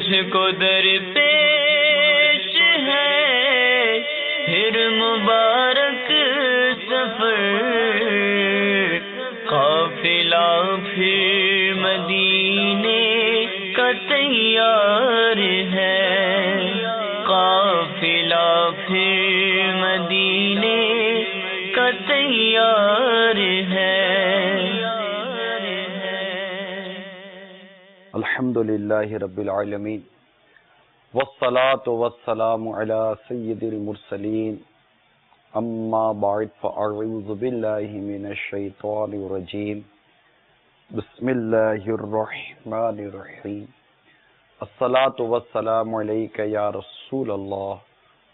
تجھ کو درپیش ہے پھر مبارک سفر، قافلہ پھر مدینے کا تیار ہے، قافلہ پھر مدینے کا تیار ہے۔ الحمدللہ رب العالمین والصلاة والسلام علی سید المرسلین، اما بعد فاعوذ باللہ من الشیطان الرجیم، بسم اللہ الرحمن الرحیم، الصلاة والسلام علیک یا رسول اللہ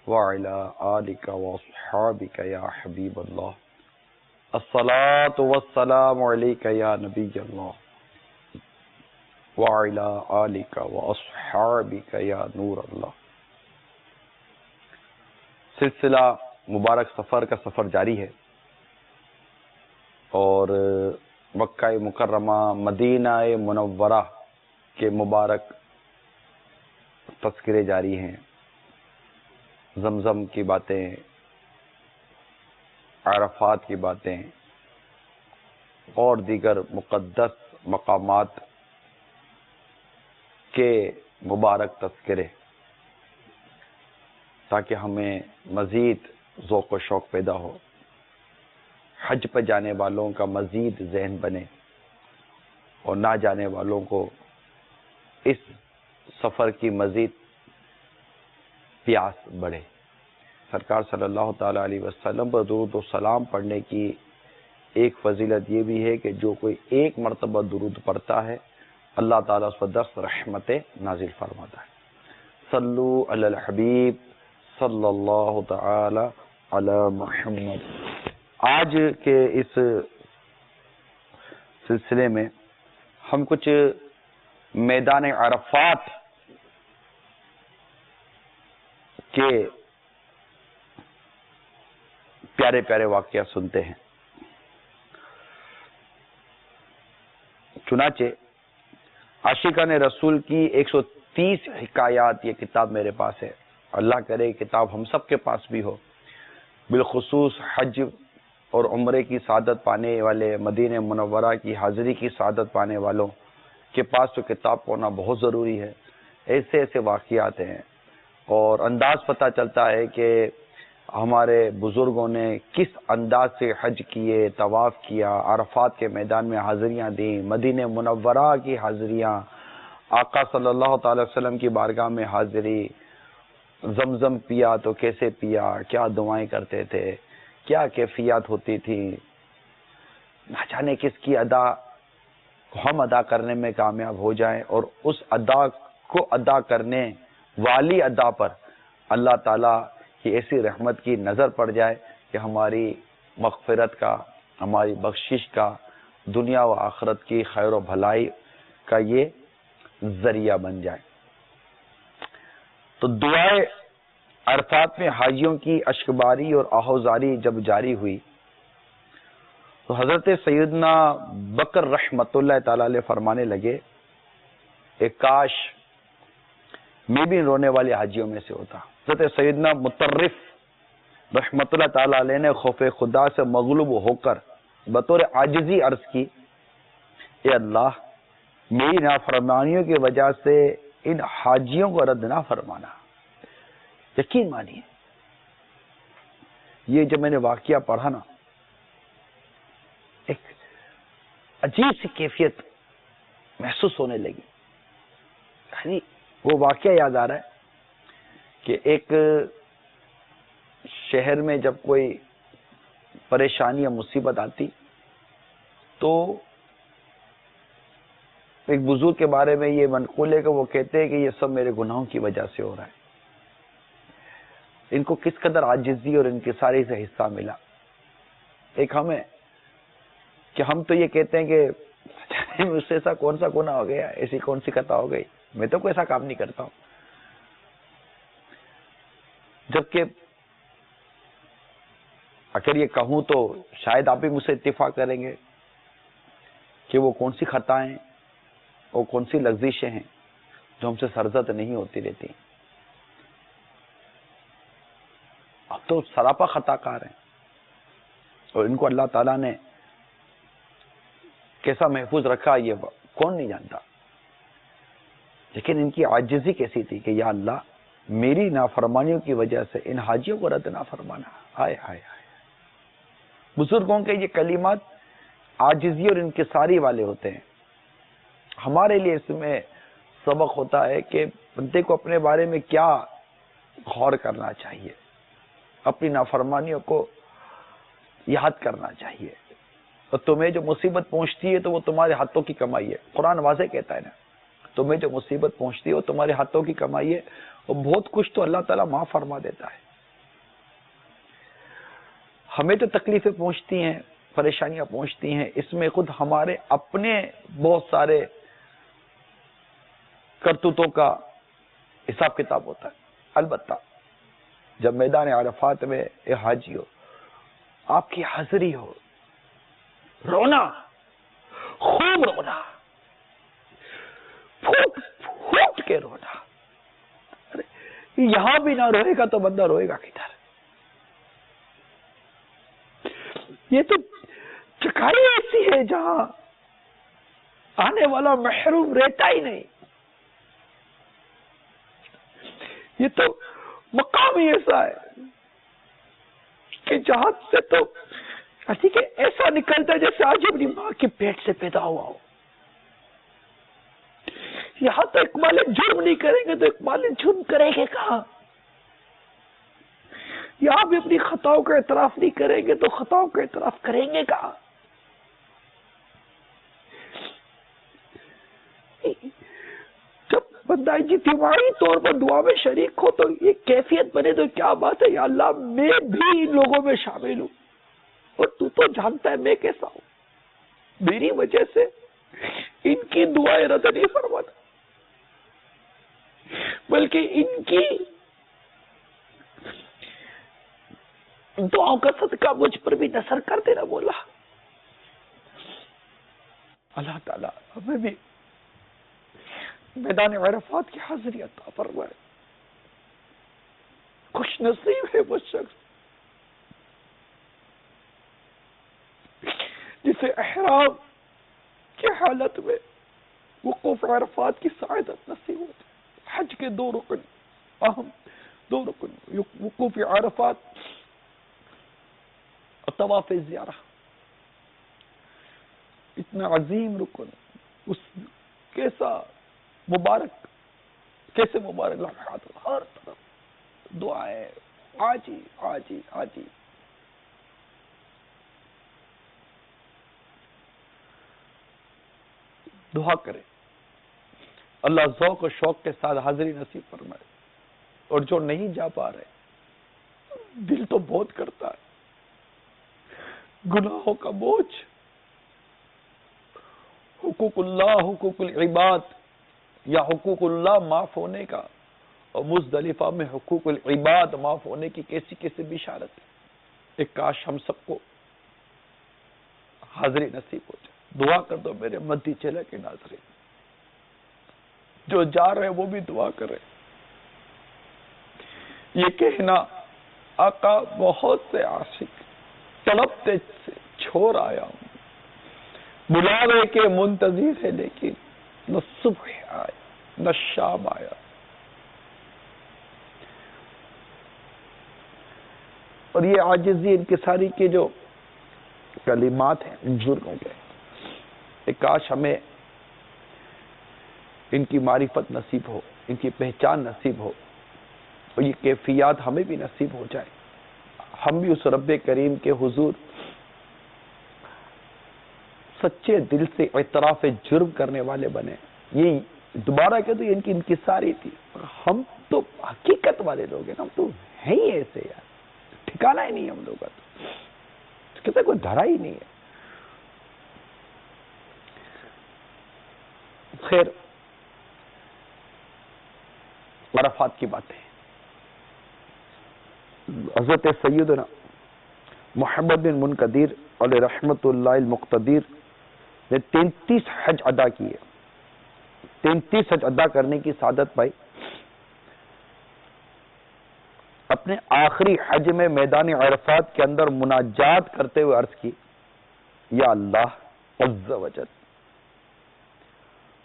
وعلی آلک واصحابک یا حبیب اللہ، الصلاة والسلام علیک یا نبی اللہ وعلی آلک واصحابک یا نور اللہ۔ سلسلہ مبارک سفر کا سفر جاری ہے اور مکہ مکرمہ مدینہ منورہ کے مبارک تذکرے جاری ہیں، زمزم کی باتیں، عرفات کی باتیں اور دیگر مقدس مقامات کے مبارک تذکرے، تاکہ ہمیں مزید ذوق و شوق پیدا ہو، حج پہ جانے والوں کا مزید ذہن بنے اور نہ جانے والوں کو اس سفر کی مزید پیاس بڑھے۔ سرکار صلی اللہ تعالی علیہ وسلم پر درود و سلام پڑھنے کی ایک فضیلت یہ بھی ہے کہ جو کوئی ایک مرتبہ درود پڑھتا ہے اللہ تعالیٰ اس پر 10 رحمتیں نازل فرماتا ہے۔ صلو علی الحبیب صلی اللہ تعالی علی محمد۔ آج کے اس سلسلے میں ہم کچھ میدان عرفات کے پیارے پیارے واقعات سنتے ہیں۔ چنانچہ عاشقان رسول کی 130 حکایات یہ کتاب میرے پاس ہے، اللہ کرے کتاب ہم سب کے پاس بھی ہو، بالخصوص حج اور عمرے کی سعادت پانے والے، مدینہ منورہ کی حاضری کی سعادت پانے والوں کے پاس تو کتاب ہونا بہت ضروری ہے۔ ایسے ایسے واقعات ہیں اور انداز پتہ چلتا ہے کہ ہمارے بزرگوں نے کس انداز سے حج کیے، طواف کیا، عرفات کے میدان میں حاضریاں دیں، مدینہ منورہ کی حاضریاں، آقا صلی اللہ تعالی وسلم کی بارگاہ میں حاضری، زمزم پیا تو کیسے پیا، کیا دعائیں کرتے تھے، کیا کیفیات ہوتی تھی، نہ جانے کس کی ادا ہم ادا کرنے میں کامیاب ہو جائیں اور اس ادا کو ادا کرنے والی ادا پر اللہ تعالیٰ کی ایسی رحمت کی نظر پڑ جائے کہ ہماری مغفرت کا، ہماری بخشش کا، دنیا و آخرت کی خیر و بھلائی کا یہ ذریعہ بن جائے۔ تو دعائے عرفات میں حاجیوں کی اشکباری اور آہوزاری جب جاری ہوئی تو حضرت سیدنا بکر رحمت اللہ تعالی علیہ فرمانے لگے ایک کاش میں بھی رونے والے حاجیوں میں سے ہوتا۔ حضرت سیدنا مطرف رحمت اللہ تعالی علیہ نے خوف خدا سے مغلوب ہو کر بطور عاجزی عرض کی، اے اللہ میری نافرمانیوں کی وجہ سے ان حاجیوں کو رد نہ فرمانا۔ یقین مانیے یہ جب میں نے واقعہ پڑھا نا، ایک عجیب سی کیفیت محسوس ہونے لگی۔ یعنی وہ واقعہ یاد آ رہا ہے کہ ایک شہر میں جب کوئی پریشانی یا مصیبت آتی تو ایک بزرگ کے بارے میں یہ منقول ہے کہ وہ کہتے ہیں کہ یہ سب میرے گناہوں کی وجہ سے ہو رہا ہے۔ ان کو کس قدر عاجزی اور انکساری سے حصہ ملا۔ ایک ہمیں کہ ہم تو یہ کہتے ہیں کہ مجھ سے ایسا کون سا گناہ ہو گیا، ایسی کون سی خطا ہو گئی، میں تو کوئی ایسا کام نہیں کرتا ہوں، جبکہ اگر یہ کہوں تو شاید آپ بھی مجھ سے اتفاق کریں گے کہ وہ کون سی خطائیں اور کون سی لغزشیں ہیں جو ہم سے سرزد نہیں ہوتی رہتی. اب تو سراپا خطا کار ہیں اور ان کو اللہ تعالیٰ نے کیسا محفوظ رکھا یہ کون نہیں جانتا. لیکن ان کی عاجزی کیسی تھی کہ یا اللہ میری نافرمانیوں کی وجہ سے ان حاجیوں کو رد نہ فرمانا. ہائے ہائے ہائے. بزرگوں کے یہ کلمات عاجزی اور انکساری والے ہوتے ہیں. ہمارے لیے اس میں سبق ہوتا ہے کہ بندے کو اپنے بارے میں کیا غور کرنا چاہیے, اپنی نافرمانیوں کو یاد کرنا چاہیے. اور تمہیں جو مصیبت پہنچتی ہے تو وہ تمہارے ہاتھوں کی کمائی ہے. قرآن واضح کہتا ہے نا, تمہیں جو مصیبت پہنچتی ہے وہ تمہارے ہاتھوں کی کمائی ہے. اور بہت کچھ تو اللہ تعالیٰ معاف فرما دیتا ہے. ہمیں جو تکلیفیں پہنچتی ہیں, پریشانیاں پہنچتی ہیں, اس میں خود ہمارے اپنے بہت سارے کرتوتوں کا حساب کتاب ہوتا ہے. البتہ جب میدان عرفات میں اے حاجی ہو, آپ کی حاضری ہو, رونا, خوب رونا, پھوٹ پھوٹ کے رونا. یہاں بھی نہ روئے گا تو بندہ روئے گا کدھر؟ یہ تو چکائی ایسی ہے جہاں آنے والا محروم رہتا ہی نہیں. یہ تو مقام ہی ایسا ہے کہ جہاں سے تو کہ ایسا نکلتا ہے جیسے آج اپنی ماں کے پیٹ سے پیدا ہوا ہو. یہاں تو اقبال جرم نہیں کریں گے تو اقبال جرم کریں گے کہاں؟ یہاں بھی اپنی خطاؤں کا اعتراف نہیں کریں گے تو خطاؤں کا اعتراف کریں گے کہاں؟ جب بندہ اجتماعی طور پر دعا میں شریک ہو تو یہ کیفیت بنے تو کیا بات ہے. یا اللہ میں بھی ان لوگوں میں شامل ہوں اور تو جانتا ہے میں کیسا ہوں. میری وجہ سے ان کی دعائیں رد نہیں فرماتا بلکہ ان کی دعاؤں کا صدقہ مجھ پر بھی نثر کر دینا. بولا اللہ تعالیٰ ہمیں بھی میدان عرفات کی حاضری عطا فرمائے. خوش نصیب ہے وہ شخص جسے احرام کی حالت میں وقوف عرفات کی سعادت نصیب ہوتی. حج کے 2 رکن, اہم 2 رکن, وقوف عرفات اور طواف زیارہ. اتنا عظیم رکن, اس کیسا مبارک, کیسے مبارک لمحات, ہر طرف دعائیں, آجی آجی آجی. دعا کرے اللہ ذوق و شوق کے ساتھ حاضری نصیب فرمائے. اور جو نہیں جا پا رہے, دل تو بہت کرتا ہے, گناہوں کا بوجھ, حقوق اللہ, حقوق العباد یا حقوق اللہ معاف ہونے کا, اور مزدلفہ میں حقوق العباد معاف ہونے کی کیسی کیسی بشارت ہے. ایک کاش ہم سب کو حاضری نصیب ہو جائے. دعا کر دو میرے مدی چلے کے ناظرین, جو جا رہے وہ بھی دعا کرے. یہ کہنا آقا بہت سے عاشق طلبتے سے چھوڑ آیا ہوں, بلاوے کے منتظر ہے لیکن نہ صبح آیا نہ شام آیا. اور یہ عاجزی انکساری کے جو کلمات ہیں ان بزرگوں کے, کاش ہمیں ان کی معرفت نصیب ہو, ان کی پہچان نصیب ہو, اور یہ کیفیات ہمیں بھی نصیب ہو جائے. ہم بھی اس رب کریم کے حضور سچے دل سے اعتراف جرم کرنے والے بنے. یہ دوبارہ کہ تو یہ ان کی انکساری تھی. ہم تو حقیقت والے لوگ ہیں, ہم تو ہیں ہی ایسے یار, ٹھکانا ہی نہیں ہم لوگ کا, تو کہتے کوئی دھرا ہی نہیں ہے. خیر, عرفات کی باتیں. حضرت سیدنا محمد بن منقدر علیہ رحمت اللہ المقتدر نے 33 حج ادا کیے. 33 حج ادا کرنے کی سعادت پائی، اپنے آخری حج میں میدان عرفات کے اندر مناجات کرتے ہوئے عرض کی، یا اللہ عز و جل،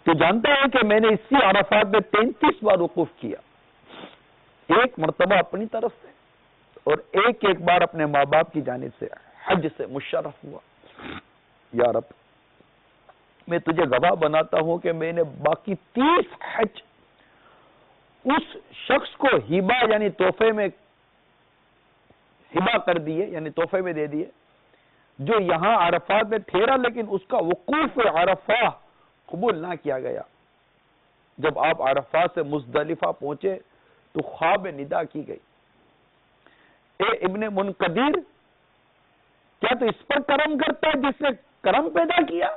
تو جانتا ہے کہ میں نے اسی عرفات میں 33 بار وقوف کیا، ایک مرتبہ اپنی طرف سے اور ایک بار اپنے ماں باپ کی جانب سے حج سے مشرف ہوا۔ یا رب، میں تجھے گواہ بناتا ہوں کہ میں نے باقی 30 حج اس شخص کو ہبہ یعنی تحفے میں ہبہ کر دیے، یعنی تحفے میں دے دیے، جو یہاں عرفات میں ٹھہرا لیکن اس کا وقوف عرفہ قبول نہ کیا گیا۔ جب آپ عرفات سے مزدلفہ پہنچے تو خواب ندا کی گئی، اے ابن منقدر، کیا تو اس پر کرم کرتا ہے جس نے کرم پیدا کیا؟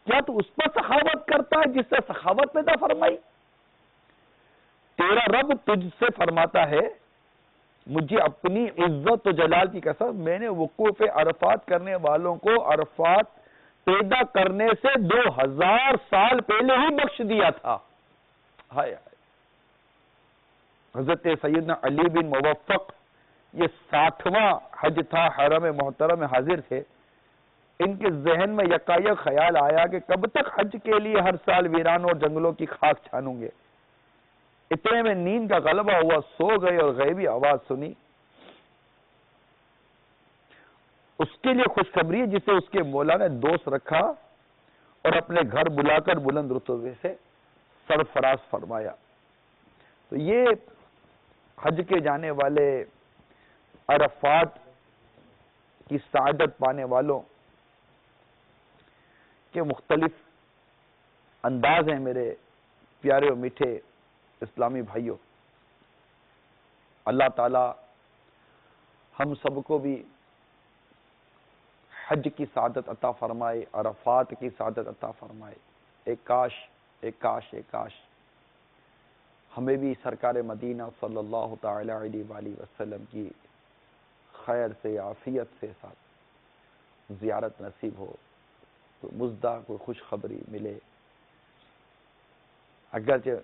کیا تو اس پر سخاوت کرتا ہے جس سے سخاوت پیدا فرمائی؟ تیرا رب تجھ سے فرماتا ہے، مجھے اپنی عزت و جلال کی قسم، میں نے وقوف عرفات کرنے والوں کو عرفات پیدا کرنے سے 2000 سال پہلے ہی بخش دیا تھا۔ ہائے ہائے، حضرت سیدنا علی بن موفق، یہ 60واں حج تھا، حرم محترم میں حاضر تھے، ان کے ذہن میں یکایک خیال آیا کہ کب تک حج کے لیے ہر سال ویرانوں اور جنگلوں کی خاک چھانوں گے۔ اتنے میں نیند کا غلبہ ہوا، سو گئے اور غیبی آواز سنی۔ اس کے لیے خوشخبری ہے جسے اس کے مولا نے دوست رکھا اور اپنے گھر بلا کر بلند رتبے سے سرفراز فرمایا۔ تو یہ حج کے جانے والے، عرفات کی سعادت پانے والوں کے مختلف انداز ہیں میرے پیارے اور میٹھے اسلامی بھائیوں۔ اللہ تعالی ہم سب کو بھی حج کی سعادت عطا فرمائے، عرفات کی سعادت عطا فرمائے۔ ایک کاش ہمیں بھی سرکار مدینہ صلی اللہ تعالی علیہ وآلہ وسلم کی خیر سے، عافیت سے ساتھ زیارت نصیب ہو، تو مزدہ کوئی خوشخبری ملے۔ اگرچہ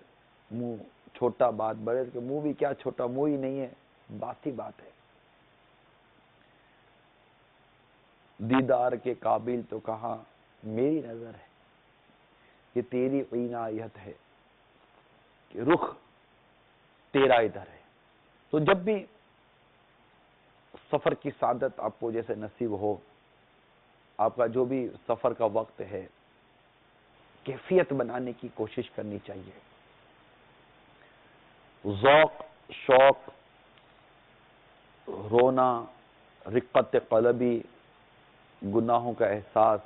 منہ چھوٹا بات بڑے، کہ منہ بھی کیا چھوٹا، منہ ہی نہیں ہے، بات ہی بات ہے۔ دیدار کے قابل تو کہاں میری نظر ہے، یہ تیری عنایت ہے کہ رخ تیرا ادھر ہے۔ تو جب بھی سفر کی سعادت آپ کو جیسے نصیب ہو، آپ کا جو بھی سفر کا وقت ہے، کیفیت بنانے کی کوشش کرنی چاہیے۔ ذوق، شوق، رونا، رقت قلبی، گناہوں کا احساس،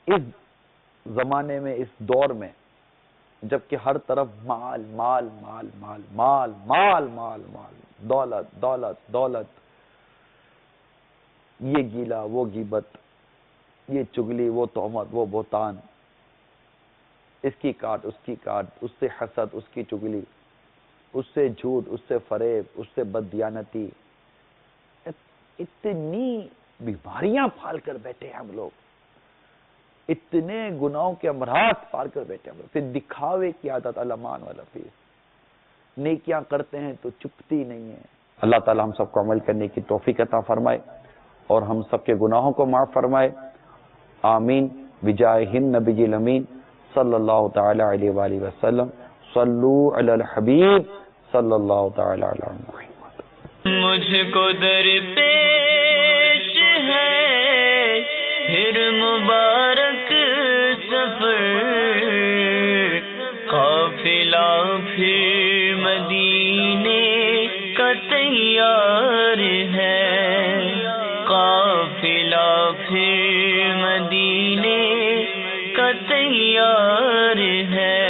اس زمانے میں، اس دور میں، جبکہ ہر طرف مال مال مال مال مال مال مال مال، دولت دولت دولت، یہ گیلا، وہ غیبت، یہ چگلی، وہ تہمت، وہ بہتان، اس کی کاٹ، اس کی کاٹ، اس سے حسد، اس کی چگلی، اس سے جھوٹ، اس سے فریب، اس سے بددیانتی، اتنی بیماریاں پھال کر بیٹھے ہیں ہم لوگ، اتنے گناہوں کے امراض پھال کر بیٹھے ہم لوگ، پھر دکھاوے کی عادت، علمان والا پھر نیکیاں کرتے ہیں تو چپتی نہیں ہے۔ اللہ تعالی ہم سب کو عمل کرنے کی توفیق عطا فرمائے اور ہم سب کے گناہوں کو معاف فرمائے، آمین، بجاہ النبی الامین صلی اللہ تعالی علیہ وآلہ وسلم۔ صلو علی الحبیب صلی اللہ تعالی علی محمد۔ مجھ کو درپیش ہے پھر مبارک سفر، قافلہ پھر مدینے کا تیار ہے، قافلہ پھر مدینے کا تیار ہے۔